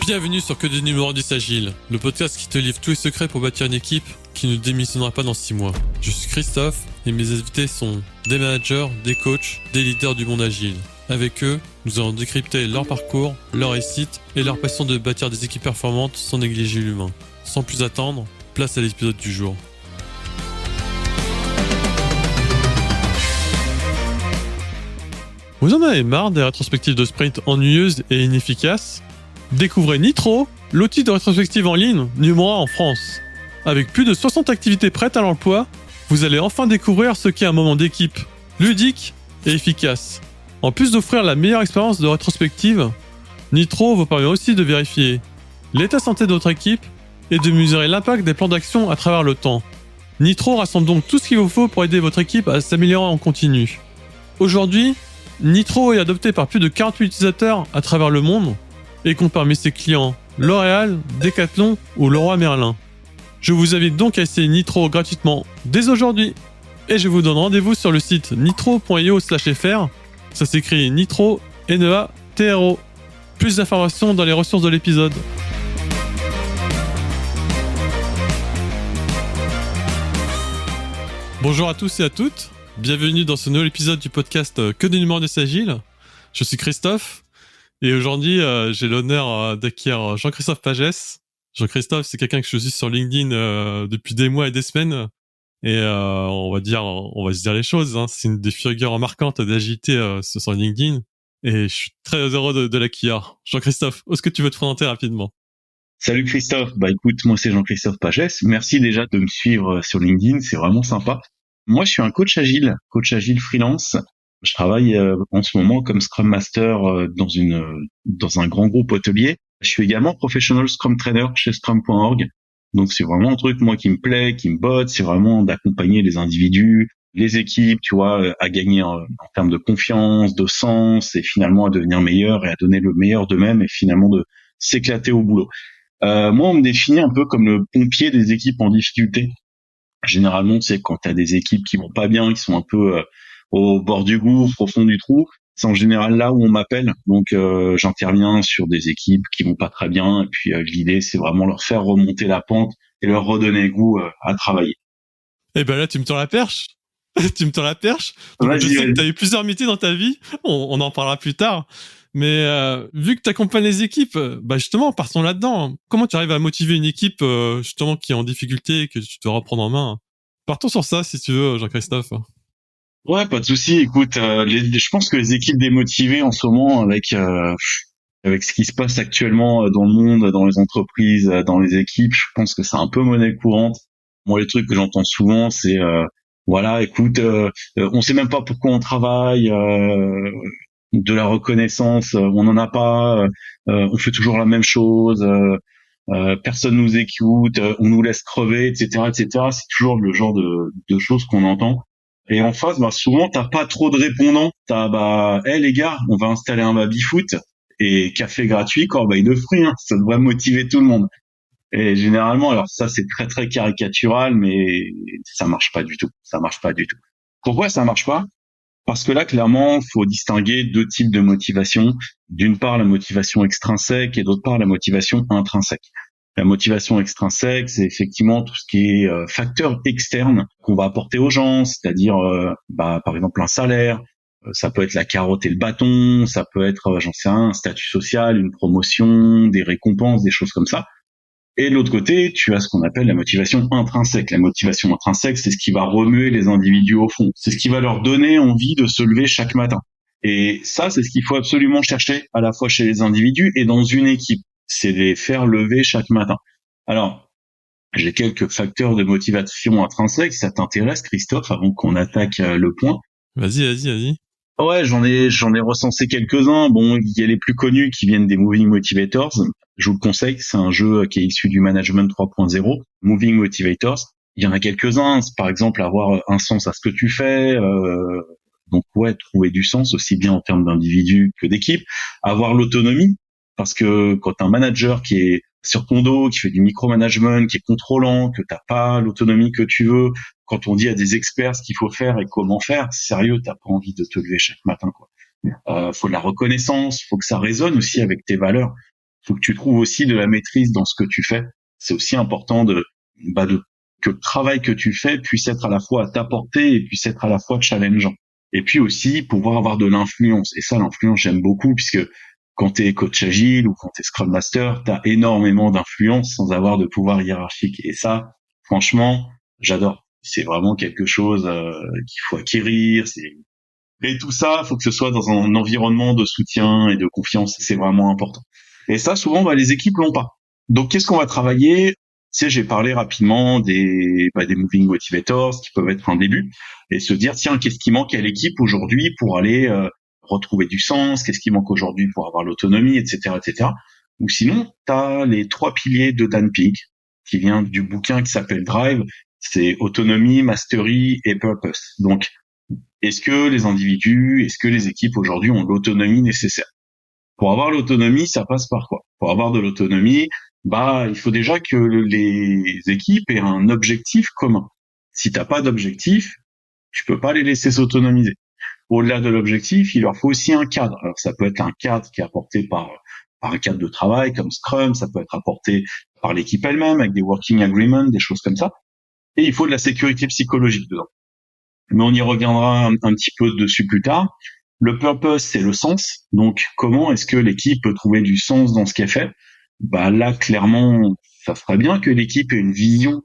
Bienvenue sur Que des numéros 10 Agile, le podcast qui te livre tous les secrets pour bâtir une équipe qui ne démissionnera pas dans 6 mois. Je suis Christophe et mes invités sont des managers, des coachs, des leaders du monde agile. Avec eux, nous allons décrypter leur parcours, leur réussite et leur passion de bâtir des équipes performantes sans négliger l'humain. Sans plus attendre, place à l'épisode du jour. Vous en avez marre des rétrospectives de sprint ennuyeuses et inefficaces ? Découvrez Nitro, l'outil de rétrospective en ligne numéro 1 en France. Avec plus de 60 activités prêtes à l'emploi, vous allez enfin découvrir ce qu'est un moment d'équipe, ludique et efficace. En plus d'offrir la meilleure expérience de rétrospective, Nitro vous permet aussi de vérifier l'état de santé de votre équipe et de mesurer l'impact des plans d'action à travers le temps. Nitro rassemble donc tout ce qu'il vous faut pour aider votre équipe à s'améliorer en continu. Aujourd'hui, Nitro est adopté par plus de 48 utilisateurs à travers le monde et compte parmi ses clients L'Oréal, Decathlon ou Leroy Merlin. Je vous invite donc à essayer Nitro gratuitement dès aujourd'hui. Et je vous donne rendez-vous sur le site nitro.io/fr. Ça s'écrit Nitro, N-E-A-T-R-O. Plus d'informations dans les ressources de l'épisode. Bonjour à tous et à toutes. Bienvenue dans ce nouvel épisode du podcast Que des numéros 10 Agile. Je suis Christophe. Et aujourd'hui, j'ai l'honneur d'accueillir Jean-Christophe Pagès. Jean-Christophe, c'est quelqu'un que je suis sur LinkedIn depuis des mois et des semaines. Et on va se dire les choses. Hein. C'est une des figures marquantes d'agilité sur LinkedIn. Et je suis très heureux de l'accueillir. Jean-Christophe, est-ce que tu veux te présenter rapidement ? Salut Christophe. Écoute, moi c'est Jean-Christophe Pagès. Merci déjà de me suivre sur LinkedIn, c'est vraiment sympa. Moi, je suis un coach agile freelance. Je travaille en ce moment comme Scrum Master dans un grand groupe hôtelier. Je suis également Professional Scrum Trainer chez Scrum.org. Donc c'est vraiment un truc moi qui me plaît, qui me botte, c'est vraiment d'accompagner les individus, les équipes, tu vois, à gagner en termes de confiance, de sens et finalement à devenir meilleurs et à donner le meilleur d'eux-mêmes et finalement de s'éclater au boulot. Moi, on me définit un peu comme le pompier des équipes en difficulté. Généralement, c'est quand tu as des équipes qui vont pas bien, qui sont un peu au bord du gouffre, au fond du trou, c'est en général là où on m'appelle. Donc j'interviens sur des équipes qui vont pas très bien et puis l'idée c'est vraiment leur faire remonter la pente et leur redonner goût à travailler. Eh ben là, tu me tends la perche. Tu me tends la perche. Donc, je sais que tu as eu plusieurs métiers dans ta vie. On en parlera plus tard. Mais vu que tu accompagnes les équipes, justement, partons là-dedans. Comment tu arrives à motiver une équipe justement qui est en difficulté et que tu dois reprendre en main ? Partons sur ça, si tu veux, Jean-Christophe. Ouais, pas de souci. Écoute, je pense que les équipes démotivées en ce moment, avec ce qui se passe actuellement dans le monde, dans les entreprises, dans les équipes, je pense que c'est un peu monnaie courante. Moi, les trucs que j'entends souvent, c'est voilà, écoute, on sait même pas pourquoi on travaille, de la reconnaissance, on n'en a pas, on fait toujours la même chose, personne nous écoute, on nous laisse crever, etc., etc. C'est toujours le genre de choses qu'on entend. Et en face, souvent, t'as pas trop de répondants. T'as, hey les gars, on va installer un baby-foot et café gratuit, corbeille de fruits, hein. Ça devrait motiver tout le monde. Et généralement, alors ça, c'est très, très caricatural, mais ça marche pas du tout. Ça marche pas du tout. Pourquoi ça marche pas? Parce que là, clairement, faut distinguer deux types de motivation. D'une part, la motivation extrinsèque et d'autre part, la motivation intrinsèque. La motivation extrinsèque, c'est effectivement tout ce qui est facteur externe qu'on va apporter aux gens, c'est-à-dire par exemple un salaire, ça peut être la carotte et le bâton, ça peut être, j'en sais rien, un statut social, une promotion, des récompenses, des choses comme ça. Et de l'autre côté, tu as ce qu'on appelle la motivation intrinsèque. La motivation intrinsèque, c'est ce qui va remuer les individus au fond. C'est ce qui va leur donner envie de se lever chaque matin. Et ça, c'est ce qu'il faut absolument chercher à la fois chez les individus et dans une équipe. C'est les faire lever chaque matin. Alors, j'ai quelques facteurs de motivation intrinsèque. Si ça t'intéresse, Christophe, avant qu'on attaque le point. Vas-y. Ouais, j'en ai recensé quelques-uns. Bon, il y a les plus connus qui viennent des Moving Motivators. Je vous le conseille, c'est un jeu qui est issu du Management 3.0, Moving Motivators. Il y en a quelques-uns, c'est par exemple avoir un sens à ce que tu fais, donc ouais, trouver du sens aussi bien en termes d'individu que d'équipe, avoir l'autonomie, parce que quand t'as un manager qui est sur ton dos, qui fait du micromanagement, qui est contrôlant, que t'as pas l'autonomie que tu veux, quand on dit à des experts ce qu'il faut faire et comment faire, sérieux, t'as pas envie de te lever chaque matin, quoi. Faut de la reconnaissance, faut que ça résonne aussi avec tes valeurs. faut que tu trouves aussi de la maîtrise dans ce que tu fais. C'est aussi important que le travail que tu fais puisse être à la fois à ta portée et puisse être à la fois challengeant. Et puis aussi pouvoir avoir de l'influence. Et ça, l'influence, j'aime beaucoup, puisque quand t'es coach agile ou quand t'es Scrum Master, t'as énormément d'influence sans avoir de pouvoir hiérarchique. Et ça, franchement, j'adore. C'est vraiment quelque chose qu'il faut acquérir. Et tout ça, faut que ce soit dans un environnement de soutien et de confiance. C'est vraiment important. Et ça, souvent, les équipes l'ont pas. Donc, qu'est-ce qu'on va travailler? Tu sais, j'ai parlé rapidement des moving motivators qui peuvent être un début et se dire, tiens, qu'est-ce qui manque à l'équipe aujourd'hui pour aller retrouver du sens? Qu'est-ce qui manque aujourd'hui pour avoir l'autonomie, etc., etc. Ou sinon, t'as les 3 piliers de Dan Pink qui vient du bouquin qui s'appelle Drive. C'est autonomie, mastery et purpose. Donc, est-ce que les individus, est-ce que les équipes aujourd'hui ont l'autonomie nécessaire? Pour avoir l'autonomie, ça passe par quoi? Pour avoir de l'autonomie, il faut déjà que les équipes aient un objectif commun. Si t'as pas d'objectif, tu peux pas les laisser s'autonomiser. Au-delà de l'objectif, il leur faut aussi un cadre. Alors ça peut être un cadre qui est apporté par un cadre de travail comme Scrum, ça peut être apporté par l'équipe elle-même avec des working agreements, des choses comme ça. Et il faut de la sécurité psychologique dedans. Mais on y reviendra un petit peu dessus plus tard. Le purpose, c'est le sens. Donc, comment est-ce que l'équipe peut trouver du sens dans ce qu'elle fait? Là, clairement, ça serait bien que l'équipe ait une vision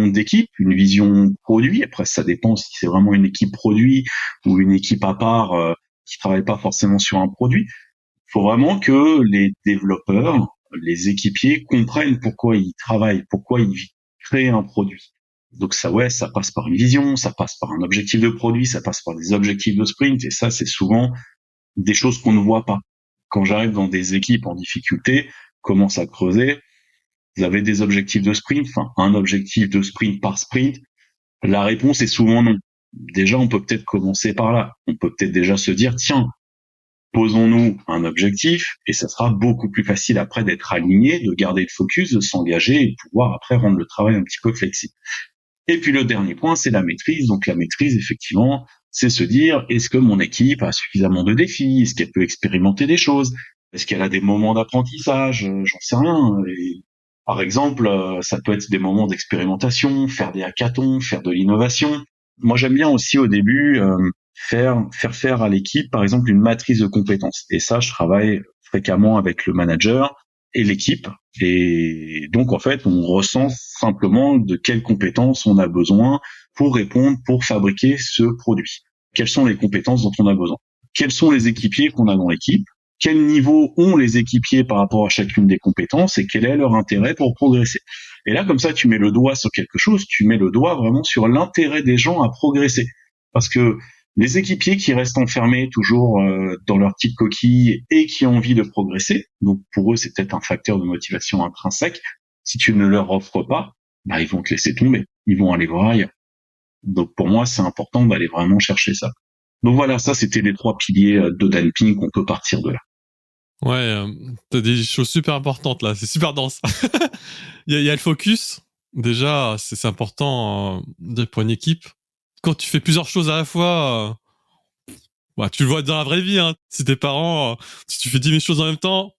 d'équipe, une vision produit. Après, ça dépend si c'est vraiment une équipe produit ou une équipe à part qui travaille pas forcément sur un produit. Il faut vraiment que les développeurs, les équipiers comprennent pourquoi ils travaillent, pourquoi ils créent un produit. Donc ça passe par une vision, ça passe par un objectif de produit, ça passe par des objectifs de sprint, et ça, c'est souvent des choses qu'on ne voit pas. Quand j'arrive dans des équipes en difficulté, commence à creuser, vous avez des objectifs de sprint, un objectif de sprint par sprint, la réponse est souvent non. Déjà, on peut peut-être commencer par là. On peut peut-être déjà se dire, tiens, posons-nous un objectif, et ça sera beaucoup plus facile après d'être aligné, de garder le focus, de s'engager et de pouvoir après rendre le travail un petit peu flexible. Et puis le dernier point, c'est la maîtrise. Donc la maîtrise, effectivement, c'est se dire, est-ce que mon équipe a suffisamment de défis? Est-ce qu'elle peut expérimenter des choses? Est-ce qu'elle a des moments d'apprentissage? J'en sais rien. Et, par exemple, ça peut être des moments d'expérimentation, faire des hackathons, faire de l'innovation. Moi, j'aime bien aussi au début faire faire à l'équipe, par exemple, une matrice de compétences. Et ça, je travaille fréquemment avec le manager et l'équipe. Et donc, en fait, on ressent simplement de quelles compétences on a besoin pour répondre, pour fabriquer ce produit. Quelles sont les compétences dont on a besoin? Quels sont les équipiers qu'on a dans l'équipe? Quel niveau ont les équipiers par rapport à chacune des compétences et quel est leur intérêt pour progresser? Et là, comme ça, tu mets le doigt sur quelque chose, tu mets le doigt vraiment sur l'intérêt des gens à progresser. Parce que les équipiers qui restent enfermés toujours dans leur petite coquille et qui ont envie de progresser, donc pour eux c'est peut-être un facteur de motivation intrinsèque, si tu ne leur offres pas, ils vont te laisser tomber, ils vont aller voir ailleurs. Donc pour moi c'est important d'aller vraiment chercher ça. Donc voilà, ça c'était les 3 piliers de Dan Pink, on peut partir de là. Ouais, t'as des choses super importantes là, c'est super dense. il y a le focus, déjà c'est important pour une équipe. Quand tu fais plusieurs choses à la fois, tu le vois dans la vraie vie, hein. Si tes parents, si tu fais 10 000 choses en même temps,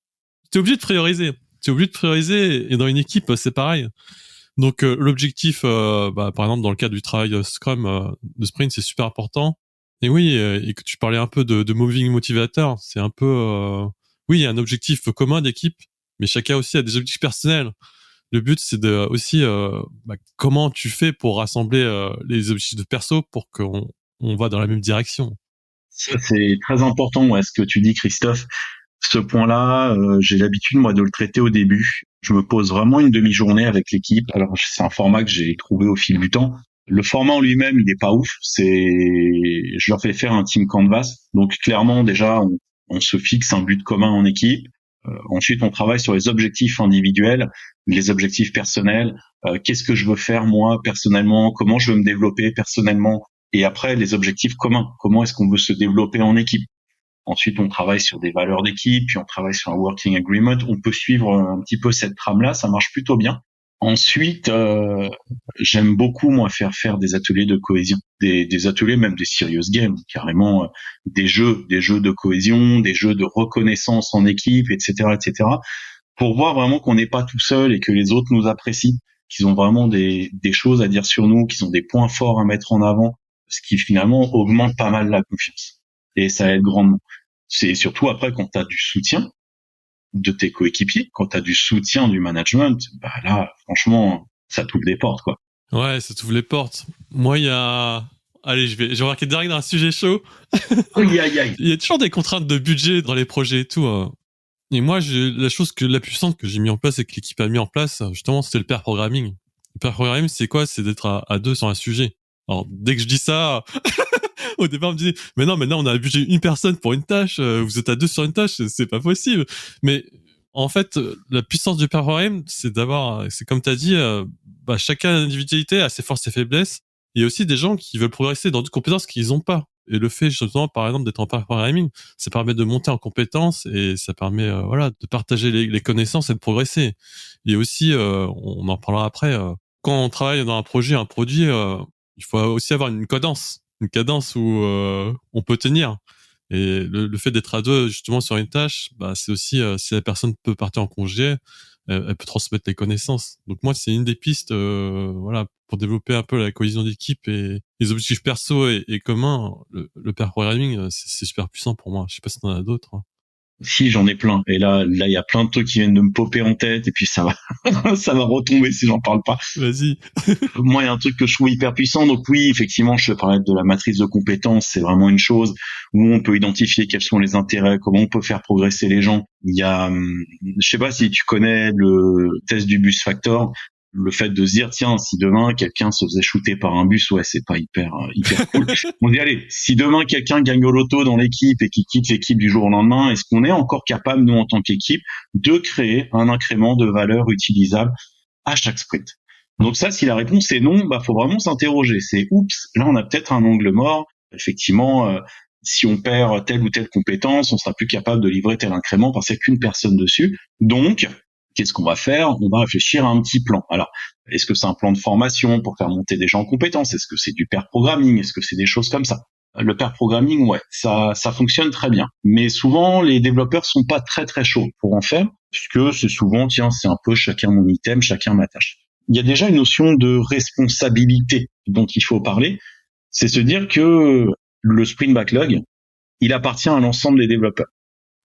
t'es obligé de prioriser. Et dans une équipe, c'est pareil. Donc l'objectif, par exemple dans le cadre du travail Scrum de sprint, c'est super important. Et oui, et que tu parlais un peu de moving motivator, c'est un peu, oui, il y a un objectif commun d'équipe, mais chacun aussi a des objectifs personnels. Le but, c'est de aussi comment tu fais pour rassembler les objectifs de perso pour qu'on va dans la même direction. Ça, c'est très important, ce que tu dis, Christophe. Ce point-là, j'ai l'habitude, moi, de le traiter au début. Je me pose vraiment une demi-journée avec l'équipe. Alors, c'est un format que j'ai trouvé au fil du temps. Le format en lui-même, il est pas ouf. Je leur fais faire un team canvas. Donc, clairement, déjà, on se fixe un but commun en équipe. Ensuite, on travaille sur les objectifs individuels, les objectifs personnels. Qu'est-ce que je veux faire moi personnellement? Comment je veux me développer personnellement? Et après, les objectifs communs. Comment est-ce qu'on veut se développer en équipe? Ensuite, on travaille sur des valeurs d'équipe, puis on travaille sur un working agreement. On peut suivre un petit peu cette trame-là, ça marche plutôt bien. Ensuite, j'aime beaucoup moi faire des ateliers de cohésion, des ateliers même des serious games, carrément des jeux de cohésion, des jeux de reconnaissance en équipe, etc., etc. pour voir vraiment qu'on n'est pas tout seul et que les autres nous apprécient, qu'ils ont vraiment des choses à dire sur nous, qu'ils ont des points forts à mettre en avant, ce qui finalement augmente pas mal la confiance. Et ça aide grandement. C'est surtout après quand tu as du soutien de tes coéquipiers, quand tu as du soutien du management, bah là, franchement, ça t'ouvre des portes, quoi. Ouais, ça t'ouvre les portes. Moi, il y a... Allez, je vais marquer direct dans un sujet chaud. Aïe, aïe, aïe. Il y a toujours des contraintes de budget dans les projets et tout. Et moi, la puissante que j'ai mis en place et que l'équipe a mis en place, justement, c'était le pair programming. Le pair programming, c'est quoi? C'est d'être à deux sur un sujet. Alors, dès que je dis ça, au départ, on me disait, mais non, maintenant, on a un budget une personne pour une tâche, vous êtes à deux sur une tâche, c'est pas possible. Mais, en fait, la puissance du pair programming, c'est comme t'as dit, chacun a une individualité, a ses forces et faiblesses. Il y a aussi des gens qui veulent progresser dans d'autres compétences qu'ils n'ont pas. Et le fait, justement, par exemple, d'être en pair programming, ça permet de monter en compétences et ça permet, de partager les connaissances et de progresser. Et aussi, on en parlera après, quand on travaille dans un projet, un produit, il faut aussi avoir une cadence où on peut tenir. Et le fait d'être à deux justement sur une tâche, c'est aussi si la personne peut partir en congé, elle peut transmettre les connaissances. Donc moi, c'est une des pistes, pour développer un peu la cohésion d'équipe et les objectifs perso et communs. Le pair programming, c'est super puissant pour moi. Je sais pas si t'en as d'autres, hein. Si, j'en ai plein. Et là, il y a plein de trucs qui viennent de me popper en tête, et puis ça va, ça va retomber si j'en parle pas. Vas-y. Moi, il y a un truc que je trouve hyper puissant. Donc oui, effectivement, je te parlais de la matrice de compétences. C'est vraiment une chose où on peut identifier quels sont les intérêts, comment on peut faire progresser les gens. Il y a, je sais pas si tu connais le test du bus factor. Le fait de se dire, tiens, si demain quelqu'un se faisait shooter par un bus, ouais, c'est pas hyper cool. On dit, allez, si demain quelqu'un gagne au loto dans l'équipe et qui quitte l'équipe du jour au lendemain, est-ce qu'on est encore capable, nous, en tant qu'équipe, de créer un incrément de valeur utilisable à chaque sprint? Donc ça, si la réponse est non, faut vraiment s'interroger. C'est, oups, là, on a peut-être un angle mort. Effectivement, si on perd telle ou telle compétence, on sera plus capable de livrer tel incrément parce qu'il n'y a qu'une personne dessus. Donc, qu'est-ce qu'on va faire? On va réfléchir à un petit plan. Alors, est-ce que c'est un plan de formation pour faire monter des gens en compétences? Est-ce que c'est du pair programming? Est-ce que c'est des choses comme ça? Le pair programming, ouais, ça fonctionne très bien. Mais souvent, les développeurs sont pas très très chauds pour en faire, puisque c'est souvent, tiens, c'est un peu chacun mon item, chacun ma tâche. Il y a déjà une notion de responsabilité dont il faut parler. C'est se dire que le sprint backlog, il appartient à l'ensemble des développeurs.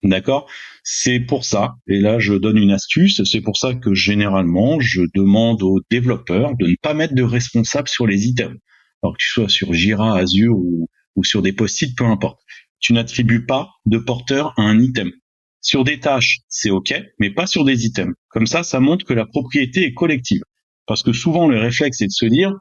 D'accord? C'est pour ça, et là je donne une astuce, c'est pour ça que généralement je demande aux développeurs de ne pas mettre de responsable sur les items. Alors que tu sois sur Jira, Azure ou sur des post-it, peu importe. Tu n'attribues pas de porteur à un item. Sur des tâches, c'est ok, mais pas sur des items. Comme ça montre que la propriété est collective. Parce que souvent le réflexe est de se dire,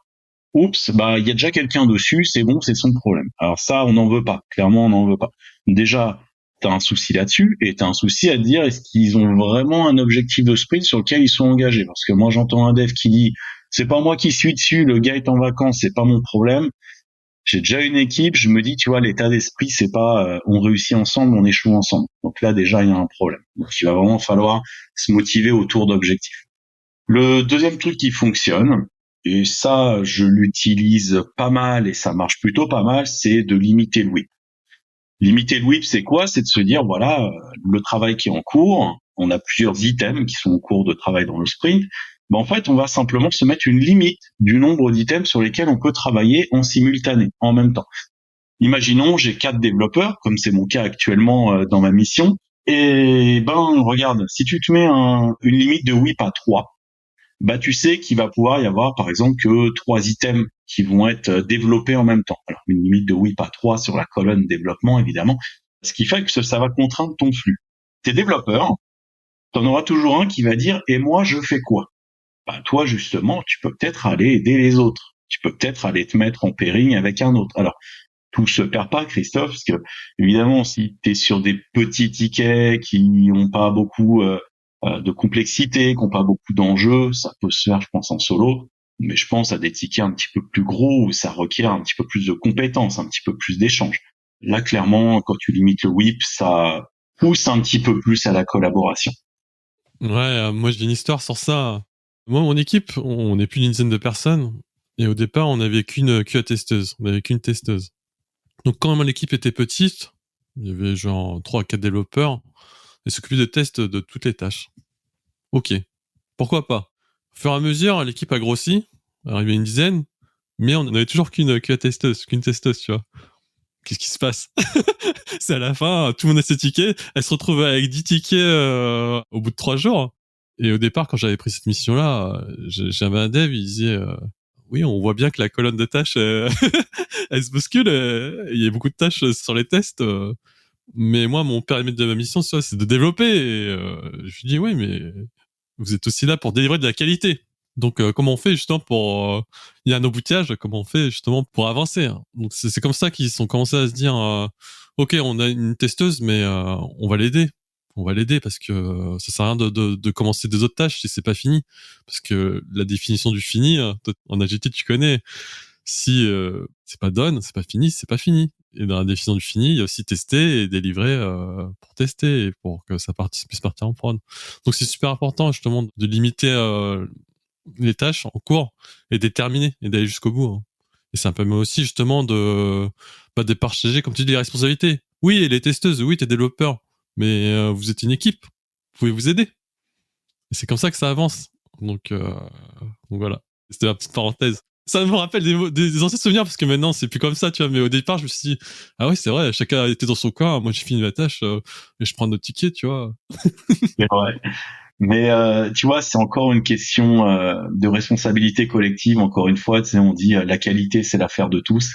oups, il y a déjà quelqu'un dessus, c'est bon, c'est son problème. Alors ça, on n'en veut pas. Clairement, on n'en veut pas. Déjà, t'as un souci là-dessus, et t'as un souci à te dire, est-ce qu'ils ont vraiment un objectif de sprint sur lequel ils sont engagés? Parce que moi, j'entends un dev qui dit, c'est pas moi qui suis dessus, le gars est en vacances, c'est pas mon problème. J'ai déjà une équipe, je me dis, tu vois, l'état d'esprit, c'est pas, on réussit ensemble, on échoue ensemble. Donc là, déjà, il y a un problème. Donc il va vraiment falloir se motiver autour d'objectifs. Le deuxième truc qui fonctionne, et ça, je l'utilise pas mal et ça marche plutôt pas mal, c'est de limiter le whip. Limiter le whip, c'est quoi? C'est de se dire, voilà, le travail qui est en cours, on a plusieurs items qui sont en cours de travail dans le sprint. En fait, on va simplement se mettre une limite du nombre d'items sur lesquels on peut travailler en simultané, en même temps. Imaginons, j'ai 4 développeurs, comme c'est mon cas actuellement dans ma mission. Et regarde, si tu te mets une limite de whip à 3, tu sais qu'il va pouvoir y avoir, par exemple, que 3 items qui vont être développés en même temps. Alors, une limite de whip à 3 sur la colonne développement, évidemment. Ce qui fait que ça va contraindre ton flux. Tes développeurs, t'en auras toujours un qui va dire, et moi, je fais quoi? Toi, justement, tu peux peut-être aller aider les autres. Tu peux peut-être aller te mettre en pairing avec un autre. Alors, tout se perd pas, Christophe, parce que, évidemment, si t'es sur des petits tickets qui n'ont pas beaucoup de complexité, qui n'ont pas beaucoup d'enjeux, ça peut se faire, je pense, en solo. Mais je pense à des tickets un petit peu plus gros où ça requiert un petit peu plus de compétences, un petit peu plus d'échanges. Là, clairement, quand tu limites le whip, ça pousse un petit peu plus à la collaboration. Ouais, moi j'ai une histoire sur ça. Moi, mon équipe, on est plus d'une dizaine de personnes. Et au départ, on n'avait qu'une QA-testeuse. On n'avait qu'une testeuse. Donc quand l'équipe était petite, il y avait genre 3 à 4 développeurs. Ils s'occupaient de tests de toutes les tâches. Ok, pourquoi pas. Au fur et à mesure, l'équipe a grossi, arrivé à une dizaine, mais on n'avait toujours qu'une testeuse, tu vois. Qu'est-ce qui se passe? C'est à la fin, tout le monde a ses tickets, elle se retrouve avec 10 tickets au bout de 3 jours. Et au départ, quand j'avais pris cette mission-là, j'avais un dev, il disait oui, on voit bien que la colonne de tâches, elle se bouscule, il y a beaucoup de tâches sur les tests, mais moi, mon périmètre de ma mission, c'est de développer. Et je lui dis oui, mais vous êtes aussi là pour délivrer de la qualité. Donc, comment on fait justement pour... il y a un embouteillage, comment on fait justement pour avancer, hein. Donc, c'est comme ça qu'ils sont commencés à se dire, ok, on a une testeuse, mais on va l'aider. On va l'aider parce que ça sert à rien de commencer des autres tâches si c'est pas fini. Parce que la définition du fini, en agilité, tu connais. Si c'est pas done, c'est pas fini, c'est pas fini. Et dans la définition du fini, il y a aussi tester et délivrer pour tester et pour que ça puisse partir en prod. Donc c'est super important justement de limiter les tâches en cours et de terminer et d'aller jusqu'au bout, hein. Et ça permet aussi justement de partager, comme tu dis, les responsabilités. Oui, et les testeuses, oui, t'es développeur, mais vous êtes une équipe, vous pouvez vous aider. Et c'est comme ça que ça avance. Donc voilà, c'était ma petite parenthèse. Ça me rappelle des anciens souvenirs parce que maintenant c'est plus comme ça, tu vois. Mais au départ, je me suis dit, ah ouais, c'est vrai, chacun était dans son coin. Moi, j'ai fini ma tâche et je prends notre ticket, tu vois. C'est vrai. Mais tu vois, c'est encore une question de responsabilité collective. Encore une fois, tu sais, on dit la qualité, c'est l'affaire de tous.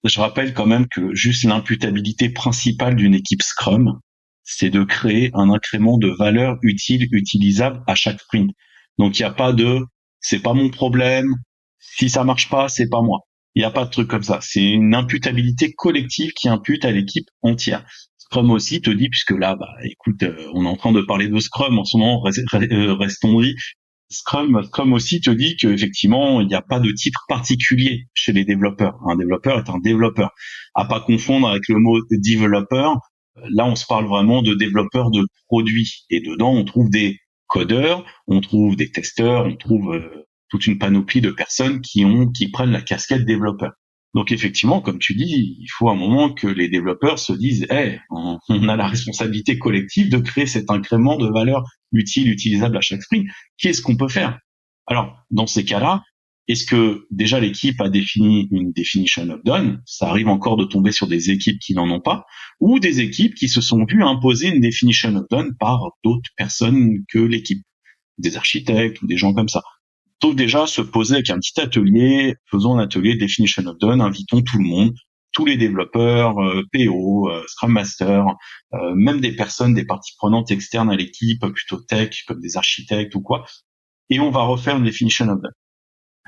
Je rappelle quand même que juste l'imputabilité principale d'une équipe Scrum, c'est de créer un incrément de valeur utile, utilisable à chaque sprint. Donc il n'y a pas de c'est pas mon problème, si ça marche pas, c'est pas moi. Il n'y a pas de truc comme ça. C'est une imputabilité collective qui impute à l'équipe entière. Scrum aussi te dit, puisque là, bah, écoute, on est en train de parler de Scrum en ce moment, restons-y. Scrum aussi te dit qu'effectivement, il n'y a pas de titre particulier chez les développeurs. Un développeur est un développeur. À pas confondre avec le mot developer. Là, on se parle vraiment de développeurs de produits. Et dedans, on trouve des codeurs, on trouve des testeurs, on trouve toute une panoplie de personnes qui prennent la casquette développeur. Donc effectivement, comme tu dis, il faut un moment que les développeurs se disent, on a la responsabilité collective de créer cet incrément de valeur utile, utilisable à chaque sprint. Qu'est-ce qu'on peut faire? Alors, dans ces cas-là, est-ce que déjà l'équipe a défini une definition of done? Ça arrive encore de tomber sur des équipes qui n'en ont pas, ou des équipes qui se sont vues imposer une definition of done par d'autres personnes que l'équipe, des architectes ou des gens comme ça. Donc déjà, se poser avec un petit atelier, faisons un atelier definition of done, invitons tout le monde, tous les développeurs, PO, Scrum Master, même des personnes, des parties prenantes externes à l'équipe, plutôt tech, comme des architectes ou quoi, et on va refaire une definition of done.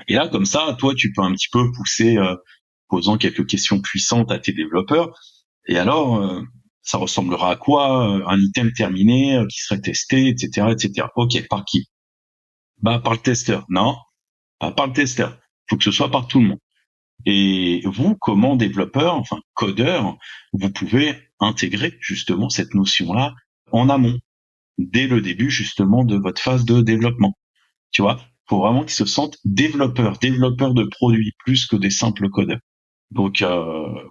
Et là, comme ça, toi, tu peux un petit peu pousser, posant quelques questions puissantes à tes développeurs, et alors, ça ressemblera à quoi un item terminé qui serait testé, etc., etc. Ok, par qui? Bah, par le testeur. Non, par le testeur. Faut que ce soit par tout le monde. Et vous, comment développeur, enfin codeur, vous pouvez intégrer justement cette notion-là en amont, dès le début justement de votre phase de développement. Tu vois, faut vraiment qu'ils se sentent développeurs de produits plus que des simples codeurs. Donc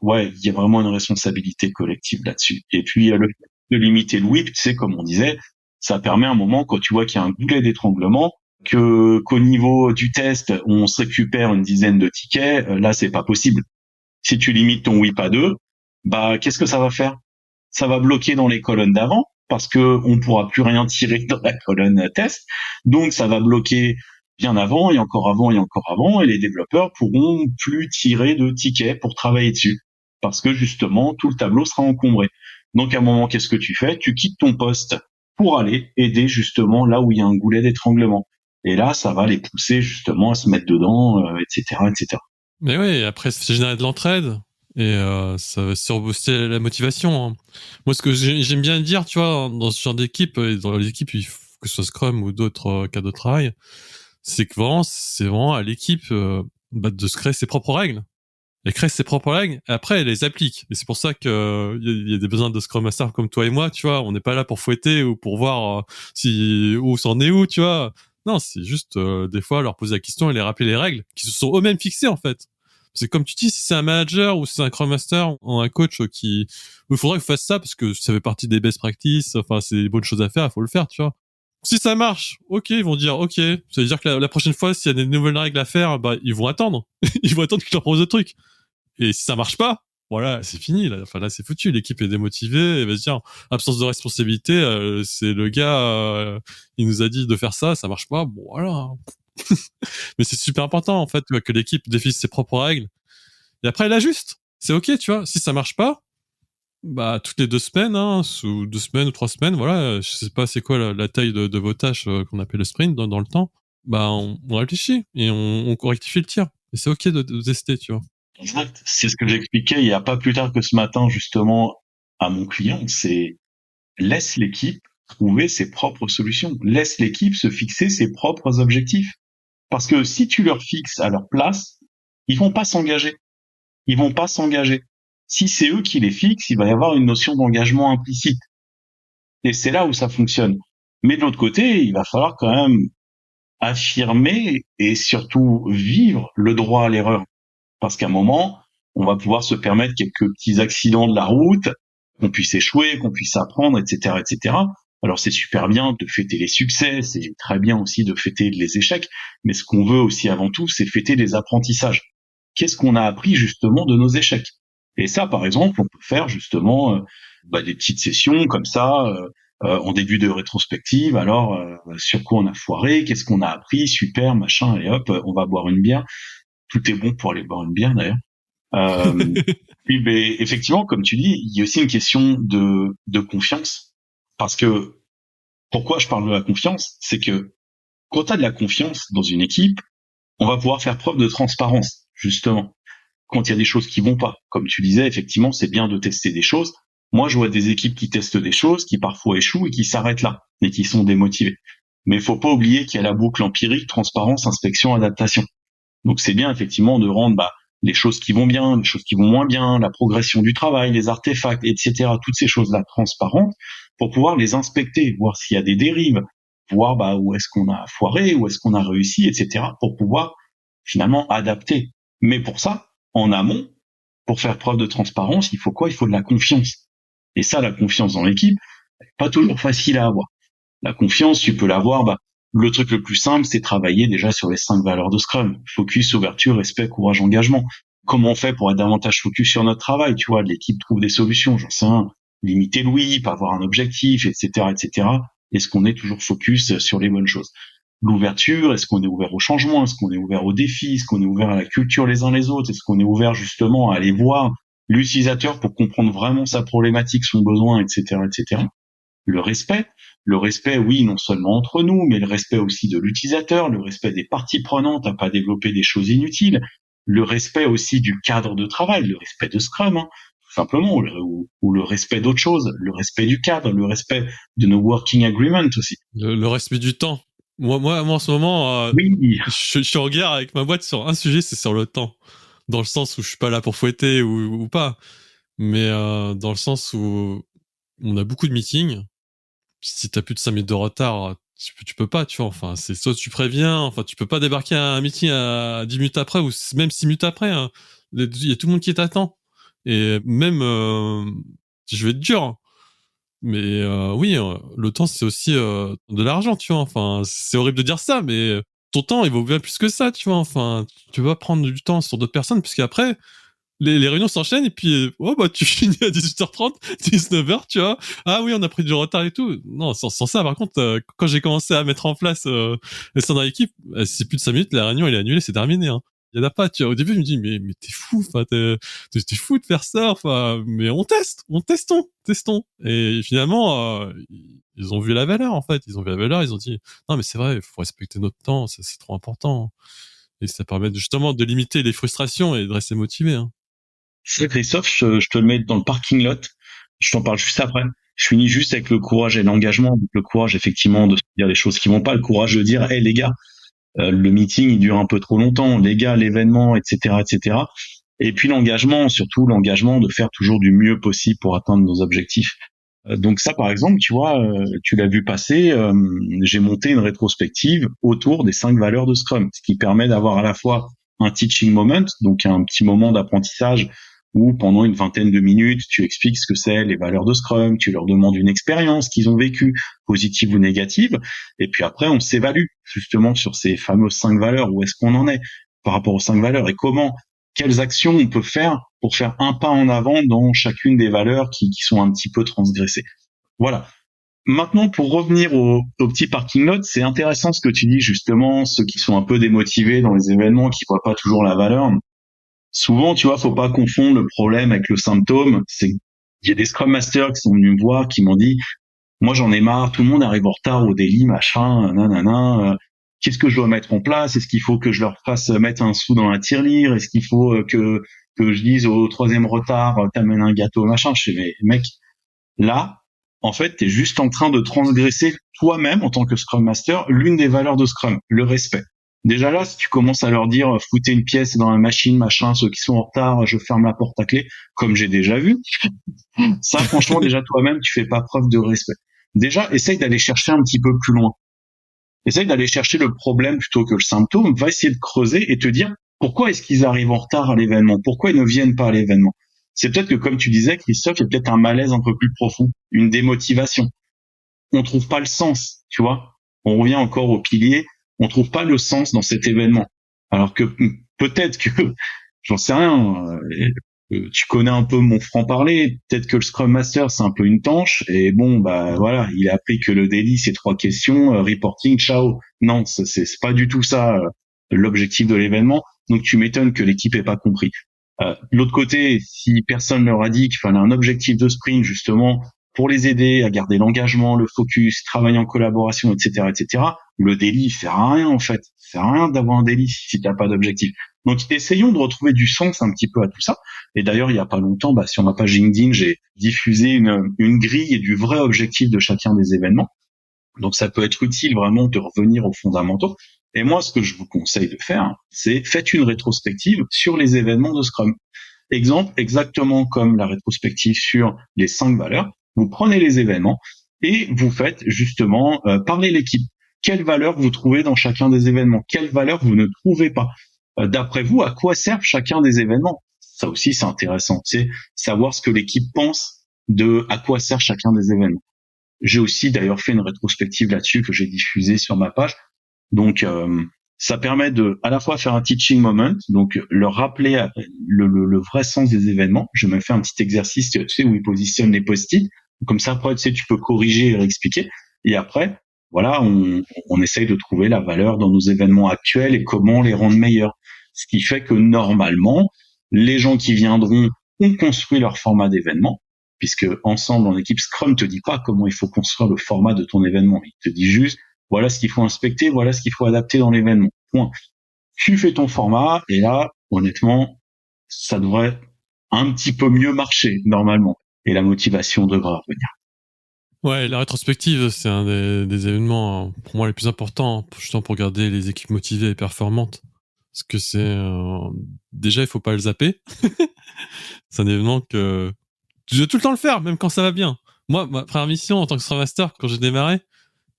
ouais, il y a vraiment une responsabilité collective là-dessus. Et puis le fait de limiter le whip, tu sais, comme on disait, ça permet un moment quand tu vois qu'il y a un goulet d'étranglement, qu'au niveau du test, on se récupère une dizaine de tickets, là c'est pas possible. Si tu limites ton whip à 2, bah qu'est-ce que ça va faire? Ça va bloquer dans les colonnes d'avant parce que on pourra plus rien tirer dans la colonne test. Donc ça va bloquer bien avant et encore avant et encore avant, et les développeurs pourront plus tirer de tickets pour travailler dessus parce que justement tout le tableau sera encombré. Donc à un moment, qu'est-ce que tu fais? Tu quittes ton poste pour aller aider justement là où il y a un goulet d'étranglement. Et là, ça va les pousser justement à se mettre dedans, etc., etc. Mais oui, après, c'est générer de l'entraide et ça va surbooster la motivation, hein. Moi, ce que j'aime bien dire, tu vois, dans ce genre d'équipe, et dans les équipes, que ce soit Scrum ou d'autres cas de travail, c'est que vraiment, c'est vraiment à l'équipe de se créer ses propres règles. Elle crée ses propres règles, et après, elle les applique. Et c'est pour ça que il y a des besoins de Scrum Master comme toi et moi, tu vois. On n'est pas là pour fouetter ou pour voir si où c'en est où, tu vois. Non, c'est juste des fois leur poser la question et les rappeler les règles qui se sont eux-mêmes fixées en fait. C'est comme tu dis, si c'est un manager ou si c'est un Scrum Master ou un coach il faudrait que fasse ça parce que ça fait partie des best practices. Enfin, c'est des bonnes choses à faire, il faut le faire, tu vois. Si ça marche, ok, ils vont dire ok. Ça veut dire que la prochaine fois, s'il y a des nouvelles règles à faire, bah ils vont attendre. Ils vont attendre que je leur propose le truc. Et si ça marche pas, voilà, c'est fini. Là. Enfin là, c'est foutu. L'équipe est démotivée. Et va se dire absence de responsabilité. C'est le gars, il nous a dit de faire ça, ça marche pas. Bon voilà. Mais c'est super important en fait tu vois, que l'équipe définisse ses propres règles. Et après, elle ajuste. C'est ok, tu vois. Si ça marche pas, bah toutes les 2 semaines, hein, sous 2 semaines ou 3 semaines, voilà. Je sais pas c'est quoi la taille de vos tâches qu'on appelle le sprint dans le temps. Bah on réfléchit et on rectifie le tir. Et c'est ok de tester, tu vois. Exact. C'est ce que j'expliquais il y a pas plus tard que ce matin, justement, à mon client. C'est laisse l'équipe trouver ses propres solutions. Laisse l'équipe se fixer ses propres objectifs. Parce que si tu leur fixes à leur place, ils vont pas s'engager. Ils vont pas s'engager. Si c'est eux qui les fixent, il va y avoir une notion d'engagement implicite. Et c'est là où ça fonctionne. Mais de l'autre côté, il va falloir quand même affirmer et surtout vivre le droit à l'erreur. Parce qu'à un moment, on va pouvoir se permettre quelques petits accidents de la route, qu'on puisse échouer, qu'on puisse apprendre, etc., etc. Alors c'est super bien de fêter les succès, c'est très bien aussi de fêter les échecs, mais ce qu'on veut aussi avant tout, c'est fêter les apprentissages. Qu'est-ce qu'on a appris justement de nos échecs? Et ça, par exemple, on peut faire justement des petites sessions comme ça en début de rétrospective. Alors, sur quoi on a foiré? Qu'est-ce qu'on a appris? Super, machin, et hop, on va boire une bière. Tout est bon pour aller boire une bière d'ailleurs. Puis, effectivement, comme tu dis, il y a aussi une question de confiance. Parce que, pourquoi je parle de la confiance? C'est que quand tu as de la confiance dans une équipe, on va pouvoir faire preuve de transparence, justement. Quand il y a des choses qui vont pas. Comme tu disais, effectivement, c'est bien de tester des choses. Moi, je vois des équipes qui testent des choses, qui parfois échouent et qui s'arrêtent là, et qui sont démotivées. Mais il faut pas oublier qu'il y a la boucle empirique, transparence, inspection, adaptation. Donc c'est bien effectivement de rendre les choses qui vont bien, les choses qui vont moins bien, la progression du travail, les artefacts, etc. Toutes ces choses-là transparentes pour pouvoir les inspecter, voir s'il y a des dérives, voir où est-ce qu'on a foiré, où est-ce qu'on a réussi, etc. pour pouvoir finalement adapter. Mais pour ça, en amont, pour faire preuve de transparence, il faut quoi? Il faut de la confiance. Et ça, la confiance dans l'équipe, pas toujours facile à avoir. La confiance, tu peux l'avoir, le truc le plus simple, c'est travailler déjà sur les 5 valeurs de Scrum. Focus, ouverture, respect, courage, engagement. Comment on fait pour être davantage focus sur notre travail? Tu vois, l'équipe trouve des solutions, j'en sais rien. Limiter le whip, avoir un objectif, etc., etc. Est-ce qu'on est toujours focus sur les bonnes choses? L'ouverture, est-ce qu'on est ouvert au changement? Est-ce qu'on est ouvert aux défis? Est-ce qu'on est ouvert à la culture les uns les autres? Est-ce qu'on est ouvert justement à aller voir l'utilisateur pour comprendre vraiment sa problématique, son besoin, etc., etc. Le respect, oui, non seulement entre nous, mais le respect aussi de l'utilisateur, le respect des parties prenantes à pas développer des choses inutiles, le respect aussi du cadre de travail, le respect de Scrum, hein, tout simplement, ou le respect d'autres choses, le respect du cadre, le respect de nos working agreements aussi. Le respect du temps. Moi, en ce moment, Oui, je suis en guerre avec ma boîte sur un sujet, c'est sur le temps. Dans le sens où je suis pas là pour fouetter ou pas, mais dans le sens où on a beaucoup de meetings. Si t'as plus de 5 minutes de retard, tu peux pas, tu vois. Enfin, c'est soit tu préviens, enfin, tu peux pas débarquer à un meeting à 10 minutes après ou même 6 minutes après. Hein. Il y a tout le monde qui t'attend. Et même, je vais être dur, hein. Mais oui, le temps, c'est aussi de l'argent, tu vois. Enfin, c'est horrible de dire ça, mais ton temps, il vaut bien plus que ça, tu vois. Enfin, tu vas prendre du temps sur d'autres personnes, puisqu'après, les réunions s'enchaînent et puis tu finis à 18h30, 19h, tu vois. Ah oui, on a pris du retard et tout. Non, sans ça, par contre, quand j'ai commencé à mettre en place les standards d'équipe, c'est plus de 5 minutes, la réunion elle est annulée, c'est terminé. Hein. Il y en a pas, tu vois. Au début, je me dis mais t'es fou, enfin t'es fou de faire ça, enfin mais testons. Et finalement, ils ont vu la valeur en fait, ils ont vu la valeur, ils ont dit non mais c'est vrai, il faut respecter notre temps, c'est trop important. Et ça permet justement de limiter les frustrations et de rester motivé. Hein. c'est Christophe, je te le mets dans le parking lot. Je t'en parle juste après. Je finis juste avec le courage et l'engagement. Le courage, effectivement, de se dire les choses qui vont pas. Le courage de dire, hey, les gars, le meeting, il dure un peu trop longtemps. Les gars, l'événement, etc., etc. Et puis l'engagement, surtout l'engagement de faire toujours du mieux possible pour atteindre nos objectifs. Donc ça, par exemple, tu vois, tu l'as vu passer, j'ai monté une rétrospective autour des 5 valeurs de Scrum, ce qui permet d'avoir à la fois un teaching moment, donc un petit moment d'apprentissage où pendant une vingtaine de minutes, tu expliques ce que c'est les valeurs de Scrum, tu leur demandes une expérience qu'ils ont vécue, positive ou négative, et puis après, on s'évalue justement sur ces fameuses 5 valeurs, où est-ce qu'on en est par rapport aux 5 valeurs et quelles actions on peut faire pour faire un pas en avant dans chacune des valeurs qui sont un petit peu transgressées. Voilà. Maintenant, pour revenir au petit parking lot, c'est intéressant ce que tu dis justement, ceux qui sont un peu démotivés dans les événements, qui voient pas toujours la valeur. Souvent, tu vois, faut pas confondre le problème avec le symptôme. C'est il y a des Scrum Masters qui sont venus me voir, qui m'ont dit, moi j'en ai marre, tout le monde arrive en retard au daily, machin, nanana. Qu'est-ce que je dois mettre en place? Est-ce qu'il faut que je leur fasse mettre un sou dans la tirelire? Est-ce qu'il faut que je dise au troisième retard, t'amènes un gâteau, machin? Je fais, mais mec, là, en fait, t'es juste en train de transgresser toi-même en tant que Scrum Master l'une des valeurs de Scrum, le respect. Déjà là, si tu commences à leur dire foutez une pièce dans la machine, machin, ceux qui sont en retard, je ferme la porte à clé, comme j'ai déjà vu, ça franchement déjà toi-même tu fais pas preuve de respect. Déjà, essaye d'aller chercher un petit peu plus loin. Essaye d'aller chercher le problème plutôt que le symptôme, va essayer de creuser et te dire pourquoi est-ce qu'ils arrivent en retard à l'événement, pourquoi ils ne viennent pas à l'événement. C'est peut-être que, comme tu disais, Christophe, il y a peut-être un malaise un peu plus profond, une démotivation. On trouve pas le sens, tu vois. On revient encore au pilier, on trouve pas le sens dans cet événement. Alors que peut-être que, j'en sais rien, tu connais un peu mon franc-parler, peut-être que le Scrum Master, c'est un peu une tanche, et bon, bah voilà, il a appris que le daily, c'est 3 questions, reporting, ciao. Non, c'est pas du tout ça, l'objectif de l'événement. Donc tu m'étonnes que l'équipe ait pas compris. De l'autre côté, si personne leur a dit qu'il fallait un objectif de sprint, justement, pour les aider à garder l'engagement, le focus, travailler en collaboration, etc., le daily, il sert à rien, en fait. Ça sert à rien d'avoir un daily si t'as pas d'objectif. Donc, essayons de retrouver du sens un petit peu à tout ça. Et d'ailleurs, il y a pas longtemps, sur ma page LinkedIn, j'ai diffusé une grille du vrai objectif de chacun des événements. Donc, ça peut être utile vraiment de revenir aux fondamentaux. Et moi, ce que je vous conseille de faire, c'est faites une rétrospective sur les événements de Scrum. Exemple, exactement comme la rétrospective sur les 5 valeurs, vous prenez les événements et vous faites justement parler l'équipe. Quelles valeurs vous trouvez dans chacun des événements? Quelles valeurs vous ne trouvez pas? D'après vous, à quoi servent chacun des événements? Ça aussi, c'est intéressant. C'est savoir ce que l'équipe pense de à quoi sert chacun des événements. J'ai aussi d'ailleurs fait une rétrospective là-dessus que j'ai diffusée sur ma page. Donc, ça permet de à la fois faire un teaching moment, donc leur rappeler le vrai sens des événements. Je me fais un petit exercice, tu sais, où ils positionnent les post-it. Comme ça, après, tu sais, tu peux corriger et réexpliquer. Et après, voilà, on essaye de trouver la valeur dans nos événements actuels et comment les rendre meilleurs. Ce qui fait que normalement, les gens qui viendront ont construit leur format d'événement, puisque ensemble, en équipe, Scrum te dit pas comment il faut construire le format de ton événement. Il te dit juste, voilà ce qu'il faut inspecter, voilà ce qu'il faut adapter dans l'événement. Point. Tu fais ton format, et là, honnêtement, ça devrait un petit peu mieux marcher, normalement. Et la motivation devra revenir. Ouais, la rétrospective, c'est un des événements, pour moi, les plus importants, justement pour garder les équipes motivées et performantes. Parce que c'est... déjà, il faut pas le zapper. C'est un événement que je veux tout le temps le faire, même quand ça va bien. Moi, ma première mission en tant que Scrum Master, quand j'ai démarré,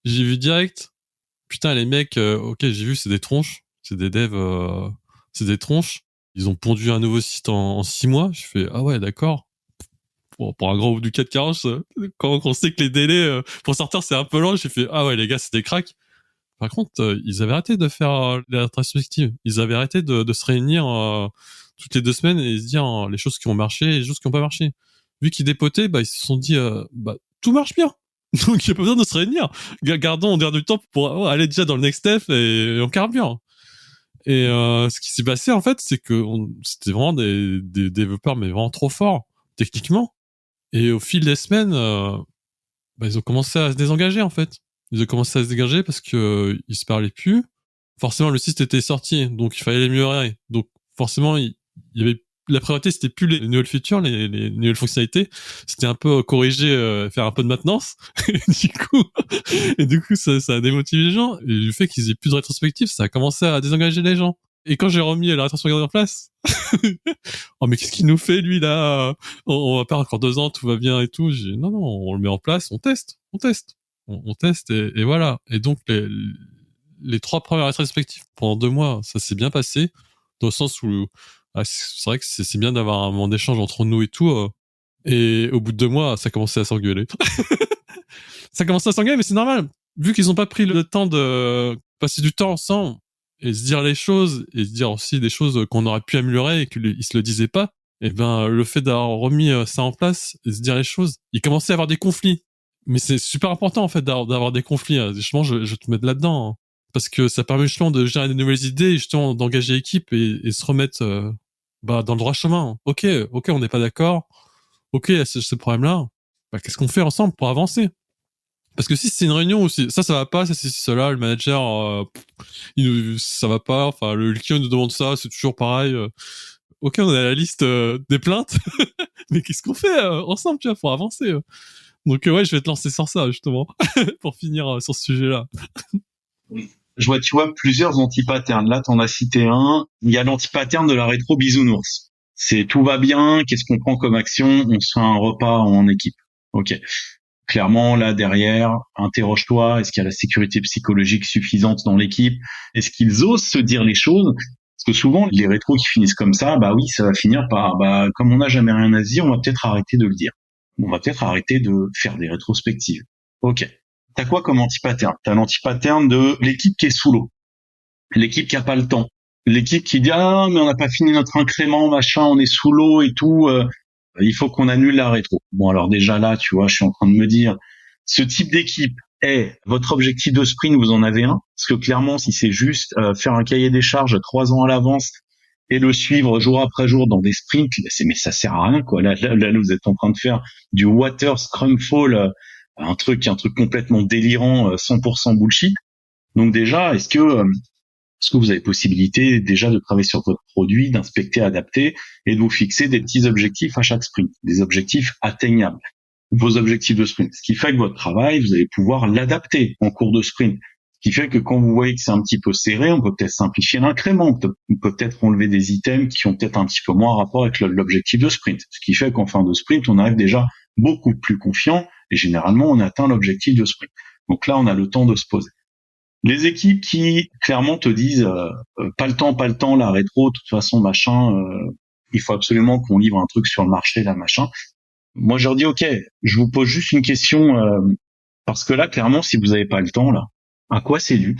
j'ai vu direct, putain, les mecs, ok, j'ai vu, c'est des tronches, c'est des devs, c'est des tronches. Ils ont pondu un nouveau site en 6 mois. Je fais, ah ouais, d'accord. Pour un grand groupe du 440, quand on sait que les délais pour sortir c'est un peu long, j'ai fait, ah ouais, les gars, c'est des cracks. Par contre, ils avaient arrêté de faire les rétrospectives. Ils avaient arrêté de se réunir toutes les 2 semaines et se dire les choses qui ont marché et les choses qui n'ont pas marché. Vu qu'ils dépotaient, bah, ils se sont dit, bah, tout marche bien. Donc, il n'y a pas besoin de se réunir. Gardons, on garde du temps pour aller déjà dans le next step et on carbure. Et ce qui s'est passé, en fait, c'est que c'était vraiment des développeurs, mais vraiment trop forts, techniquement. Et au fil des semaines, bah, ils ont commencé à se désengager, en fait. Ils ont commencé à se dégager parce que ils se parlaient plus. Forcément, le site était sorti, donc il fallait l'améliorer. Donc, forcément, il y avait la priorité, c'était plus les nouvelles features, les nouvelles fonctionnalités. C'était un peu corriger, faire un peu de maintenance. et du coup, ça a démotivé les gens. Et le fait qu'ils aient plus de rétrospective, ça a commencé à désengager les gens. Et quand j'ai remis la rétrospective en place, oh mais qu'est-ce qu'il nous fait lui là? On va perdre encore 2 ans, tout va bien et tout. J'ai dit, non, on le met en place, on teste, on teste et voilà. Et donc les 3 premières rétrospectives pendant 2 mois, ça s'est bien passé dans le sens où c'est vrai que c'est bien d'avoir un moment d'échange entre nous et tout. Et au bout de 2 mois, ça commençait à s'engueuler. Ça commençait à s'engueuler, mais c'est normal. Vu qu'ils ont pas pris le temps de passer du temps ensemble et se dire les choses et se dire aussi des choses qu'on aurait pu améliorer et qu'ils se le disaient pas, et ben, le fait d'avoir remis ça en place et se dire les choses, il commençait à avoir des conflits. Mais c'est super important, en fait, d'avoir des conflits. Justement, je te mets là-dedans. Hein. Parce que ça permet justement de générer des nouvelles idées, justement, d'engager l'équipe et se remettre, dans le droit chemin. Ok, on n'est pas d'accord. Ok, il y a ce problème-là. Bah, qu'est-ce qu'on fait ensemble pour avancer? Parce que si c'est une réunion où ça va pas, ça c'est cela, le manager, ça va pas, enfin le client nous demande ça, c'est toujours pareil. Ok, on a la liste des plaintes, mais qu'est-ce qu'on fait ensemble, tu vois, pour avancer. Donc ouais, je vais te lancer sur ça justement pour finir sur ce sujet-là. Je vois, tu vois, plusieurs anti-patterns. Là, t'en as cité un. Il y a l'anti-pattern de la rétro bisounours. C'est tout va bien, qu'est-ce qu'on prend comme action? On se fait un repas en équipe. Ok. Clairement, là, derrière, interroge-toi, est-ce qu'il y a la sécurité psychologique suffisante dans l'équipe? Est-ce qu'ils osent se dire les choses? Parce que souvent, les rétros qui finissent comme ça, bah oui, ça va finir par, bah, comme on n'a jamais rien à se dire, on va peut-être arrêter de le dire. On va peut-être arrêter de faire des rétrospectives. Ok. T'as quoi comme anti-pattern? T'as l'anti-pattern de l'équipe qui est sous l'eau. L'équipe qui a pas le temps. L'équipe qui dit, ah, mais on n'a pas fini notre incrément, machin, on est sous l'eau et tout, il faut qu'on annule la rétro. Bon, alors déjà là, tu vois, je suis en train de me dire, ce type d'équipe est votre objectif de sprint, vous en avez un? Parce que clairement, si c'est juste faire un cahier des charges 3 ans à l'avance et le suivre jour après jour dans des sprints, mais ça sert à rien, quoi. Là, vous êtes en train de faire du water scrum fall, un truc complètement délirant, 100% bullshit. Donc déjà, est-ce que vous avez possibilité déjà de travailler sur votre produit, d'inspecter, adapter et de vous fixer des petits objectifs à chaque sprint, des objectifs atteignables, vos objectifs de sprint. Ce qui fait que votre travail, vous allez pouvoir l'adapter en cours de sprint. Ce qui fait que quand vous voyez que c'est un petit peu serré, on peut peut-être simplifier l'incrément, on peut peut-être enlever des items qui ont peut-être un petit peu moins rapport avec l'objectif de sprint. Ce qui fait qu'en fin de sprint, on arrive déjà beaucoup plus confiant et généralement, on atteint l'objectif de sprint. Donc là, on a le temps de se poser. Les équipes qui clairement te disent pas le temps, la rétro, de toute façon, machin, il faut absolument qu'on livre un truc sur le marché, là, machin. Moi, je leur dis, ok, je vous pose juste une question, parce que là, clairement, si vous n'avez pas le temps, là, à quoi c'est dû?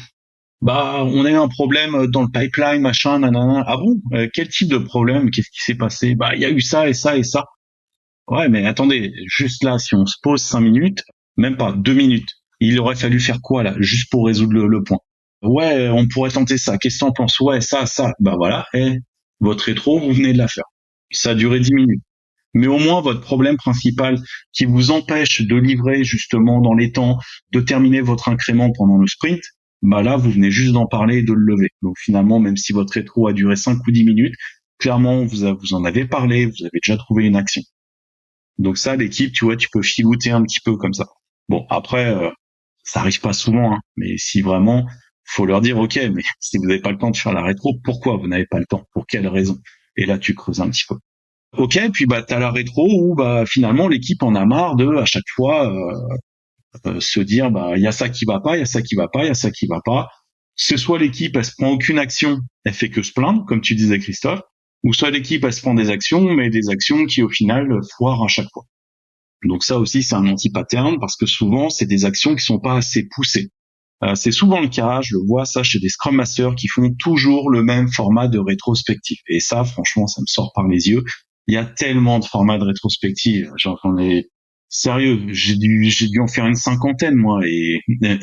Bah, on a eu un problème dans le pipeline, machin, nanana. Ah bon? Quel type de problème? Qu'est-ce qui s'est passé? Bah, il y a eu ça et ça et ça. Ouais, mais attendez, juste là, si on se pose 5 minutes, même pas 2 minutes, il aurait fallu faire quoi là, juste pour résoudre le point? Ouais, on pourrait tenter ça. Qu'est-ce que t'en penses? Ouais, ça. Bah voilà, votre rétro, vous venez de la faire. Ça a duré 10 minutes. Mais au moins, votre problème principal qui vous empêche de livrer justement dans les temps, de terminer votre incrément pendant le sprint, bah là, vous venez juste d'en parler et de le lever. Donc finalement, même si votre rétro a duré 5 ou 10 minutes, clairement, vous en avez parlé, vous avez déjà trouvé une action. Donc ça, l'équipe, tu vois, tu peux filouter un petit peu comme ça. Bon, après, ça arrive pas souvent, hein, mais si vraiment, faut leur dire, ok, mais si vous n'avez pas le temps de faire la rétro, pourquoi vous n'avez pas le temps? Pour quelle raison? Et là, tu creuses un petit peu. Ok, puis bah t'as la rétro où bah finalement l'équipe en a marre de à chaque fois se dire bah il y a ça qui va pas, il y a ça qui va pas, il y a ça qui va pas. C'est soit l'équipe elle se prend aucune action, elle fait que se plaindre, comme tu disais Christophe, ou soit l'équipe elle se prend des actions, mais des actions qui au final foirent à chaque fois. Donc ça aussi c'est un anti-pattern parce que souvent c'est des actions qui sont pas assez poussées. C'est souvent le cas, je le vois ça chez des Scrum Masters qui font toujours le même format de rétrospective. Et ça, franchement, ça me sort par les yeux. Il y a tellement de formats de rétrospective. J'en ai sérieux, j'ai dû en faire une cinquantaine moi, et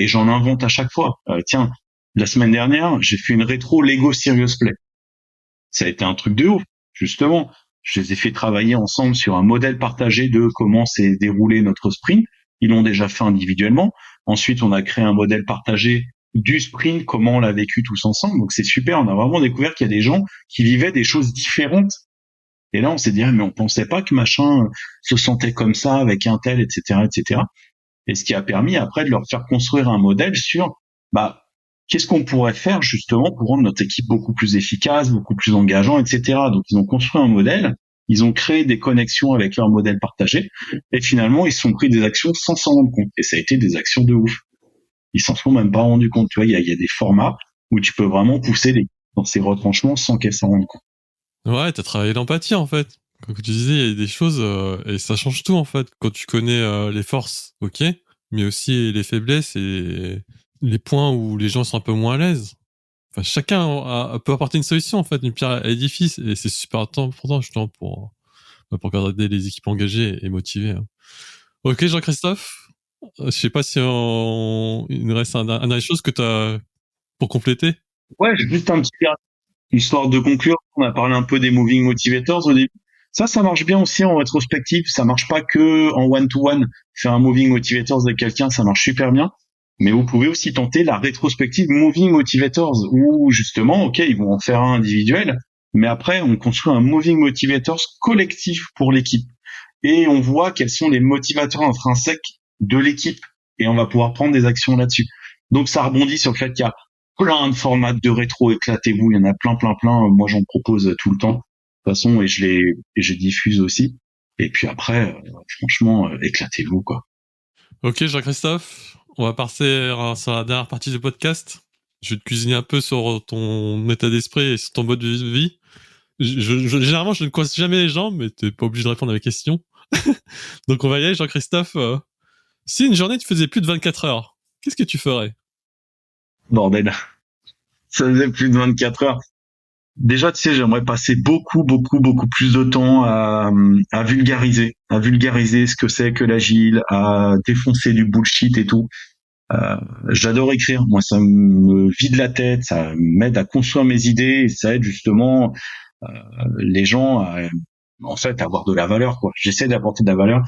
j'en invente à chaque fois. Tiens, la semaine dernière, j'ai fait une rétro Lego Serious Play. Ça a été un truc de ouf, justement. Je les ai fait travailler ensemble sur un modèle partagé de comment s'est déroulé notre sprint. Ils l'ont déjà fait individuellement. Ensuite, on a créé un modèle partagé du sprint, comment on l'a vécu tous ensemble. Donc c'est super, on a vraiment découvert qu'il y a des gens qui vivaient des choses différentes. Et là, on s'est dit, ah, mais on pensait pas que machin se sentait comme ça avec un tel, etc., etc. Et ce qui a permis après de leur faire construire un modèle sur, bah, qu'est-ce qu'on pourrait faire justement pour rendre notre équipe beaucoup plus efficace, beaucoup plus engageant, etc. Donc ils ont construit un modèle, ils ont créé des connexions avec leur modèle partagé, et finalement ils se sont pris des actions sans s'en rendre compte. Et ça a été des actions de ouf. Ils s'en sont même pas rendus compte. Tu vois, il y a des formats où tu peux vraiment pousser dans ces retranchements sans qu'elles s'en rendent compte. Ouais, t'as travaillé l'empathie en fait. Comme tu disais, il y a des choses et ça change tout en fait. Quand tu connais les forces, ok, mais aussi les faiblesses et les points où les gens sont un peu moins à l'aise. Enfin, chacun peut apporter une solution en fait, une pierre à l'édifice et c'est super important justement pour garder les équipes engagées et motivées. Hein. Ok, Jean-Christophe. Je sais pas si il nous reste un dernière chose que t'as pour compléter. Ouais, juste un petit histoire de conclure. On a parlé un peu des moving motivators au début. Ça marche bien aussi en rétrospective. Ça marche pas que en one-to-one. Faire un moving motivators avec quelqu'un, ça marche super bien. Mais vous pouvez aussi tenter la rétrospective moving motivators où justement, ok, ils vont en faire un individuel, mais après, on construit un moving motivators collectif pour l'équipe. Et on voit quels sont les motivateurs intrinsèques de l'équipe. Et on va pouvoir prendre des actions là-dessus. Donc ça rebondit sur le fait qu'il y a plein de formats de rétro, éclatez-vous, il y en a plein. Moi, j'en propose tout le temps, de toute façon, et je diffuse aussi. Et puis après, franchement, éclatez-vous, quoi. Ok, Jean-Christophe, on va passer sur la dernière partie du podcast. Je vais te cuisiner un peu sur ton état d'esprit et sur ton mode de vie. Généralement, je ne coince jamais les gens, mais t'es pas obligé de répondre à mes questions. Donc on va y aller, Jean-Christophe. Si une journée, tu faisais plus de 24 heures, qu'est-ce que tu ferais? Bordel. Ça faisait plus de 24 heures. Déjà, tu sais, j'aimerais passer beaucoup plus de temps à vulgariser ce que c'est que l'agile, à défoncer du bullshit et tout. J'adore écrire. Moi, ça me vide la tête, ça m'aide à construire mes idées et ça aide justement les gens à, en fait, avoir de la valeur, quoi. J'essaie d'apporter de la valeur.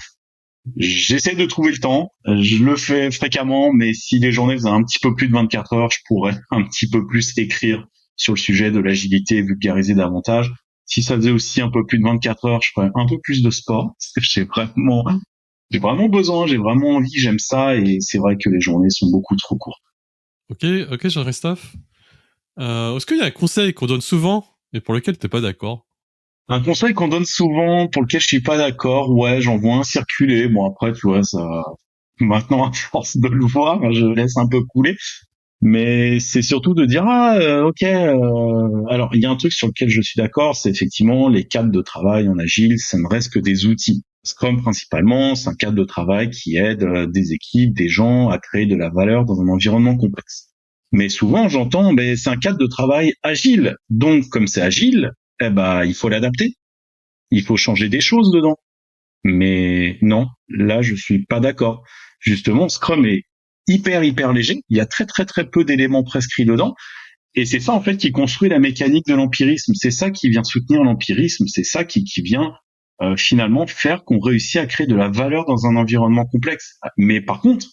J'essaie de trouver le temps. Je le fais fréquemment, mais si les journées faisaient un petit peu plus de 24 heures, je pourrais un petit peu plus écrire sur le sujet de l'agilité, vulgariser davantage. Si ça faisait aussi un peu plus de 24 heures, je ferais un peu plus de sport. Parce que j'ai vraiment besoin, j'ai vraiment envie, j'aime ça, et c'est vrai que les journées sont beaucoup trop courtes. Ok, Jean-Christophe. Est-ce qu'il y a un conseil qu'on donne souvent et pour lequel t'es pas d'accord? Un conseil qu'on donne souvent, pour lequel je suis pas d'accord, ouais, j'en vois un circuler. Bon, après, tu vois, ça, maintenant, à force de le voir, je laisse un peu couler. Mais c'est surtout de dire, ok, alors il y a un truc sur lequel je suis d'accord, c'est effectivement les cadres de travail en agile, ça ne reste que des outils. Scrum principalement, c'est un cadre de travail qui aide des équipes, des gens à créer de la valeur dans un environnement complexe. Mais souvent j'entends, mais c'est un cadre de travail agile. Donc comme c'est agile, eh ben il faut l'adapter, il faut changer des choses dedans. Mais non, là je suis pas d'accord. Justement, Scrum est hyper léger. Il y a très peu d'éléments prescrits dedans. Et c'est ça en fait qui construit la mécanique de l'empirisme. C'est ça qui vient soutenir l'empirisme. C'est ça qui vient finalement faire qu'on réussit à créer de la valeur dans un environnement complexe. Mais par contre,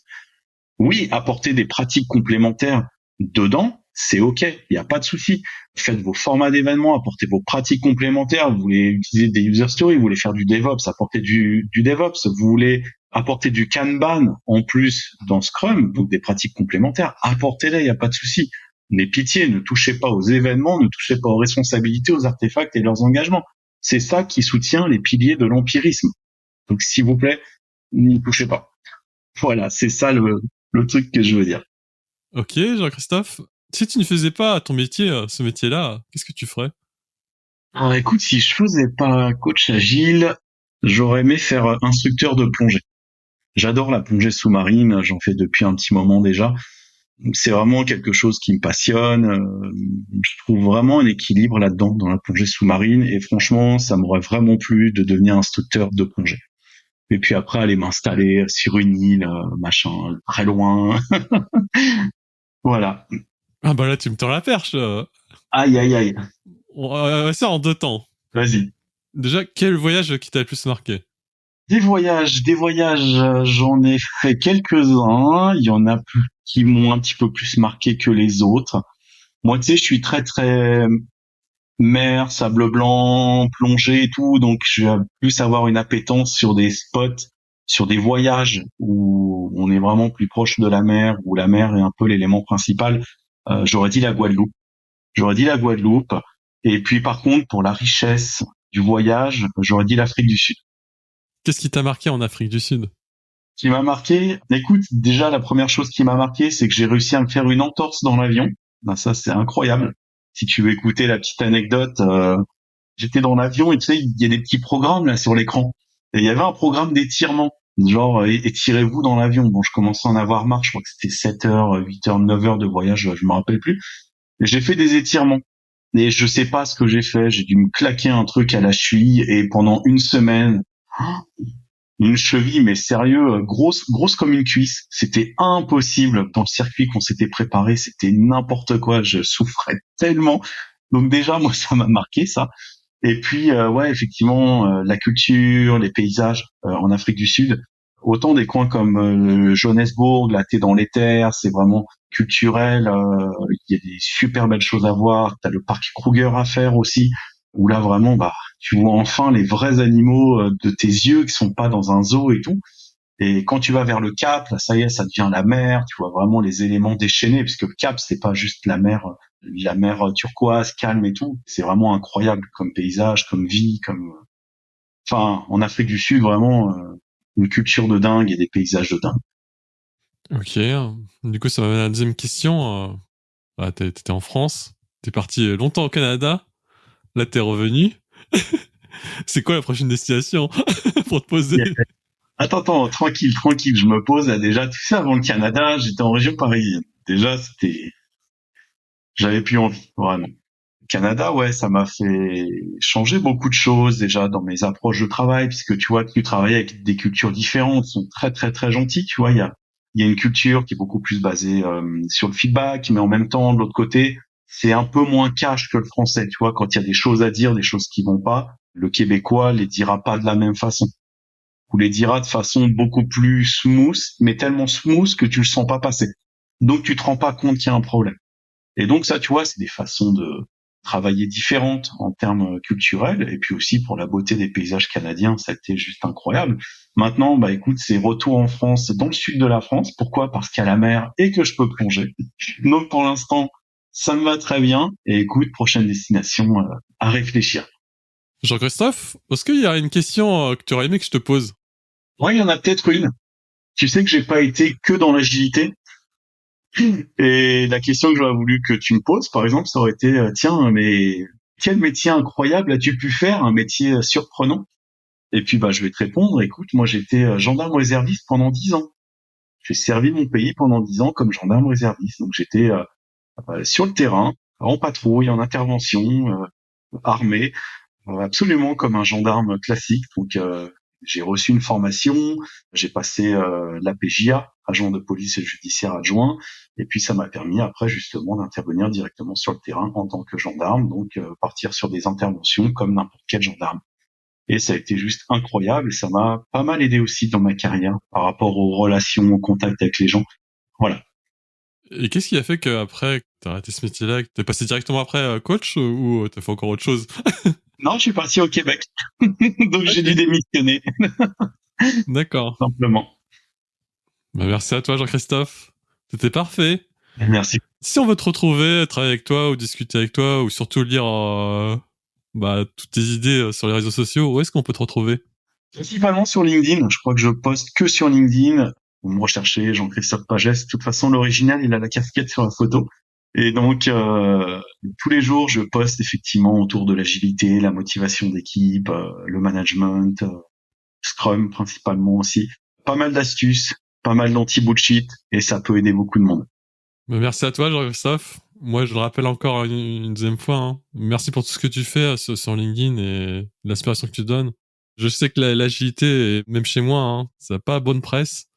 oui, apporter des pratiques complémentaires dedans, c'est OK, il n'y a pas de souci. Faites vos formats d'événements, apportez vos pratiques complémentaires. Vous voulez utiliser des user stories, vous voulez faire du DevOps, apportez du DevOps. Vous voulez apporter du Kanban en plus dans Scrum, donc des pratiques complémentaires, apportez-les, il n'y a pas de souci. Mais pitié, ne touchez pas aux événements, ne touchez pas aux responsabilités, aux artefacts et leurs engagements. C'est ça qui soutient les piliers de l'empirisme. Donc s'il vous plaît, n'y touchez pas. Voilà, c'est ça le truc que je veux dire. Ok, Jean-Christophe. Si tu ne faisais pas ton métier, ce métier-là, qu'est-ce que tu ferais? Alors écoute, si je faisais pas coach agile, j'aurais aimé faire instructeur de plongée. J'adore la plongée sous-marine, j'en fais depuis un petit moment déjà. C'est vraiment quelque chose qui me passionne. Je trouve vraiment un équilibre là-dedans, dans la plongée sous-marine, et franchement, ça m'aurait vraiment plu de devenir instructeur de plongée. Et puis après, aller m'installer sur une île, machin, très loin. Voilà. Ah bah là, tu me tends la perche. Aïe. On va ça en deux temps. Vas-y. Déjà, quel voyage qui t'a le plus marqué? Des voyages, j'en ai fait quelques-uns. Il y en a plus qui m'ont un petit peu plus marqué que les autres. Moi, tu sais, je suis très mer, sable blanc, plongée et tout, donc je vais plus avoir une appétence sur des spots, sur des voyages où on est vraiment plus proche de la mer, où la mer est un peu l'élément principal. J'aurais dit la Guadeloupe. J'aurais dit la Guadeloupe. Et puis par contre, pour la richesse du voyage, j'aurais dit l'Afrique du Sud. Qu'est-ce qui t'a marqué en Afrique du Sud? Qui m'a marqué, écoute, déjà la première chose qui m'a marqué, c'est que j'ai réussi à me faire une entorse dans l'avion. Ben, ça, c'est incroyable. Si tu veux écouter la petite anecdote, j'étais dans l'avion et tu sais, il y a des petits programmes là sur l'écran. Et il y avait un programme d'étirement, genre étirez-vous dans l'avion. Bon, je commençais à en avoir marre, je crois que c'était 7 heures, 8 heures, 9 heures de voyage, je me rappelle plus. Et j'ai fait des étirements. Et je sais pas ce que j'ai fait, j'ai dû me claquer un truc à la cheville et pendant une semaine, une cheville, mais sérieux, grosse comme une cuisse. C'était impossible. Dans le circuit qu'on s'était préparé, c'était n'importe quoi. Je souffrais tellement. Donc déjà, moi, ça m'a marqué, ça. Et puis, ouais, effectivement, la culture, les paysages en Afrique du Sud. Autant des coins comme Johannesburg, là, t'es dans les terres, c'est vraiment culturel. Il y a des super belles choses à voir. T'as le parc Kruger à faire aussi, où là, vraiment, bah, tu vois enfin les vrais animaux de tes yeux qui sont pas dans un zoo et tout. Et quand tu vas vers le Cap, là, ça y est, ça devient la mer. Tu vois vraiment les éléments déchaînés, puisque le Cap, c'est pas juste la mer turquoise, calme et tout. C'est vraiment incroyable comme paysage, comme vie, comme. Enfin, en Afrique du Sud, vraiment une culture de dingue et des paysages de dingue. Ok. Du coup, ça m'amène à la deuxième question. T'étais en France, t'es parti longtemps au Canada, là t'es revenu. C'est quoi la prochaine destination pour te poser? Attends, tranquille, je me pose là déjà. Tu sais, avant le Canada, j'étais en région parisienne. Déjà, j'avais plus envie, vraiment. Canada, ouais, ça m'a fait changer beaucoup de choses déjà dans mes approches de travail, puisque tu vois, tu travailles avec des cultures différentes, qui sont très très très gentilles. Tu vois, il y a une culture qui est beaucoup plus basée sur le feedback, mais en même temps, de l'autre côté, c'est un peu moins cash que le français. Tu vois, quand il y a des choses à dire, des choses qui vont pas, le Québécois les dira pas de la même façon, ou les dira de façon beaucoup plus smooth, mais tellement smooth que tu le sens pas passer. Donc tu te rends pas compte qu'il y a un problème. Et donc ça, tu vois, c'est des façons de travailler différentes en termes culturels, et puis aussi pour la beauté des paysages canadiens, ça a été juste incroyable. Maintenant, bah écoute, c'est retour en France, dans le sud de la France. Pourquoi? Parce qu'il y a la mer et que je peux plonger. Donc pour l'instant, ça me va très bien. Et écoute, prochaine destination à réfléchir. Jean-Christophe, est-ce qu'il y a une question que tu aurais aimé que je te pose? Ouais, il y en a peut-être une. Tu sais que j'ai pas été que dans l'agilité. Et la question que j'aurais voulu que tu me poses, par exemple, ça aurait été, tiens, mais quel métier incroyable as-tu pu faire, un métier surprenant? Et puis, bah, je vais te répondre, écoute, moi, j'étais gendarme réserviste pendant 10 ans. J'ai servi mon pays pendant 10 ans comme gendarme réserviste. Donc, j'étais sur le terrain, en patrouille, en intervention, armé, absolument comme un gendarme classique. Donc, j'ai reçu une formation, j'ai passé l'APJA, agent de police et judiciaire adjoint, et puis ça m'a permis après justement d'intervenir directement sur le terrain en tant que gendarme, donc partir sur des interventions comme n'importe quel gendarme. Et ça a été juste incroyable et ça m'a pas mal aidé aussi dans ma carrière par rapport aux relations, au contact avec les gens. Voilà. Et qu'est-ce qui a fait qu'après, t'as arrêté ce métier-là, t'es passé directement après coach ou t'as fait encore autre chose? Non, je suis parti au Québec, donc j'ai dû démissionner. D'accord. Simplement. Bah, merci à toi, Jean-Christophe. C'était parfait. Merci. Si on veut te retrouver, travailler avec toi ou discuter avec toi ou surtout lire toutes tes idées sur les réseaux sociaux, où est-ce qu'on peut te retrouver? Principalement sur LinkedIn. Je crois que je poste que sur LinkedIn. Vous me recherchez Jean-Christophe Pagès. De toute façon, l'original, il a la casquette sur la photo. Et donc, tous les jours, je poste effectivement autour de l'agilité, la motivation d'équipe, le management, Scrum principalement aussi. Pas mal d'astuces, pas mal d'anti-bullshit, et ça peut aider beaucoup de monde. Bah, merci à toi, Jean-Christophe. Moi, je le rappelle encore une deuxième fois. Hein. Merci pour tout ce que tu fais sur LinkedIn et l'inspiration que tu donnes. Je sais que l'agilité, même chez moi, hein, ça n'a pas bonne presse,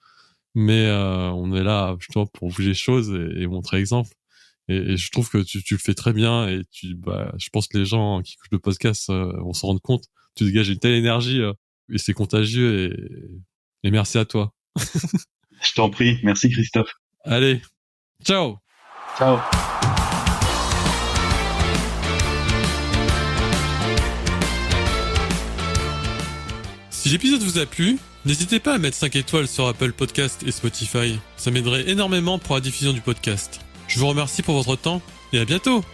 mais on est là justement pour bouger les choses et montrer exemple. Et je trouve que tu le fais très bien et je pense que les gens qui écoutent le podcast vont s'en rendre compte. Tu dégages une telle énergie et c'est contagieux et merci à toi. Je t'en prie. Merci, Christophe. Allez, ciao. Ciao. Si l'épisode vous a plu, n'hésitez pas à mettre 5 étoiles sur Apple Podcast et Spotify. Ça m'aiderait énormément pour la diffusion du podcast. Je vous remercie pour votre temps et à bientôt.